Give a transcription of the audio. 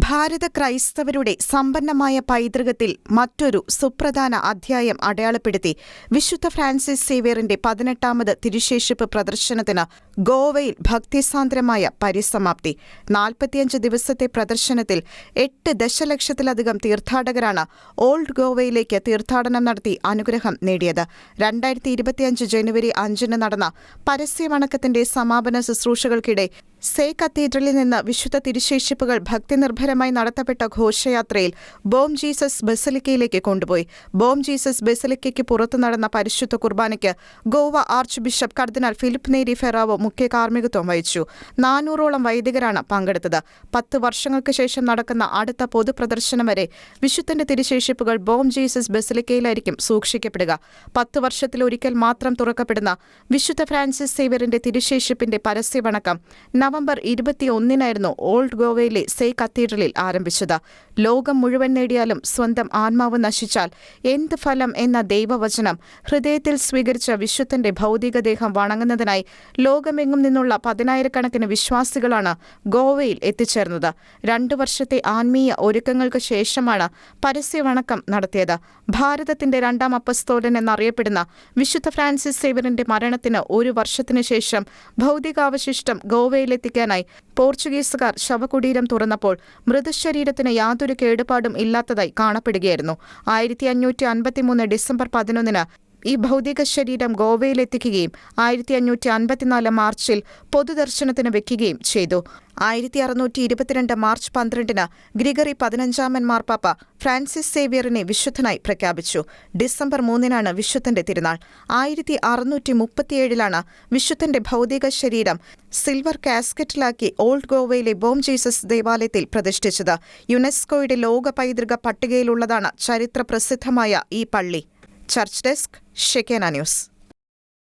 ഭാരത ക്രൈസ്തവരുടെ സമ്പന്നമായ പൈതൃകത്തിൽ മറ്റൊരു സുപ്രധാന അധ്യായം അടയാളപ്പെടുത്തി വിശുദ്ധ ഫ്രാൻസിസ് സേവ്യറിന്റെ 18ാമത് തിരുശേഷിപ്പ് പ്രദർശനത്തിന് ഗോവയിൽ ഭക്തിസാന്ദ്രമായ പരിസമാപ്തി. 45 ദിവസത്തെ പ്രദർശനത്തിൽ 8 ദശലക്ഷത്തിലധികം തീർത്ഥാടകരാണ് ഓൾഡ് ഗോവയിലേക്ക് തീർത്ഥാടനം നടത്തി അനുഗ്രഹം നേടിയത്. 2025 ജനുവരി 5 നടന്ന പരസ്യവണക്കത്തിന്റെ സമാപന ശുശ്രൂഷകൾക്കിടെ സേ കത്തീഡ്രലിൽ നിന്ന് വിശുദ്ധ തിരുശേഷിപ്പുകൾ ഭക്തിനിർഭരമായി നടത്തപ്പെട്ട ഘോഷയാത്രയിൽ ബോം ജീസസ് ബസിലിക്കയിലേക്ക് കൊണ്ടുപോയി. ബോം ജീസസ് ബസിലിക്കയ്ക്ക് പുറത്തു നടന്ന പരിശുദ്ധ കുർബാനയ്ക്ക് ഗോവ ആർച്ച് ബിഷപ്പ് കർദിനാൾ ഫിലിപ്പ് നേരി ഫെറാവോ മുഖ്യ കാർമ്മികത്വം വഹിച്ചു. 400ഓളം വൈദികരാണ് പങ്കെടുത്തത്. 10 വർഷങ്ങൾക്ക് ശേഷം നടക്കുന്ന അടുത്ത പൊതുപ്രദർശനം വരെ വിശുദ്ധന്റെ തിരുശേഷിപ്പുകൾ ബോം ജീസസ് ബസിലിക്കയിലായിരിക്കും സൂക്ഷിക്കപ്പെടുക. 10 വർഷത്തിലൊരിക്കൽ മാത്രം തുറക്കപ്പെടുന്ന വിശുദ്ധ ഫ്രാൻസിസ് സേവ്യറിന്റെ തിരുശേഷിപ്പിന്റെ പരസ്യവണക്കം നവംബർ 21 ഓൾഡ് ഗോവയിലെ സേ കത്തീഡ്രലിൽ ആരംഭിച്ചത്. ലോകം മുഴുവൻ നേടിയാലും സ്വന്തം ആത്മാവ് നശിച്ചാൽ എന്ത് ഫലം എന്ന ദൈവവചനം ഹൃദയത്തിൽ സ്വീകരിച്ച വിശുദ്ധന്റെ ഭൗതികദേഹം വണങ്ങുന്നതിനായി ലോകമെങ്ങും നിന്നുള്ള 10,000-കണക്കിന് വിശ്വാസികളാണ് ഗോവയിൽ എത്തിച്ചേർന്നത്. 2 വർഷത്തെ ആത്മീയ ഒരുക്കങ്ങൾക്ക് ശേഷമാണ് പരസ്യവണക്കം നടത്തിയത്. ഭാരതത്തിന്റെ 2ാം അപ്പസ്തോലൻ എന്നറിയപ്പെടുന്ന വിശുദ്ധ ഫ്രാൻസിസ് സേവ്യറിന്റെ മരണത്തിന് 1 വർഷത്തിനു ശേഷം ഭൗതികാവശിഷ്ടം ഗോവയിലെത്തിക്കാനായി പോർച്ചുഗീസുകാർ ശവകുടീരം തുറന്നപ്പോൾ മൃതശരീരത്തിന് യാതൊരു കേടുപാടും ഇല്ലാത്തതായി കാണപ്പെടുകയായിരുന്നു. 1553 ഡിസംബർ 11 ഈ ഭൗതിക ശരീരം ഗോവയിലെത്തിക്കുകയും 1554 മാർച്ചിൽ പൊതുദർശനത്തിന് വെക്കുകയും ചെയ്തു. 1622 മാർച്ച് 12 ഗ്രിഗറി 15 മാർപ്പാപ്പ ഫ്രാൻസിസ് സേവ്യറിനെ വിശുദ്ധനായി പ്രഖ്യാപിച്ചു. ഡിസംബർ 3 വിശുദ്ധന്റെ തിരുനാൾ. 1637 വിശുദ്ധന്റെ ഭൗതിക ശരീരം സിൽവർ കാസ്കറ്റിലാക്കി ഓൾഡ് ഗോവയിലെ ബോം ജീസസ് ദേവാലയത്തിൽ പ്രതിഷ്ഠിച്ചത്. യുനെസ്കോയുടെ ലോക പൈതൃക പട്ടികയിലുള്ളതാണ് ചരിത്ര പ്രസിദ്ധമായ ഈ പള്ളി. Church desk, Shekinah news.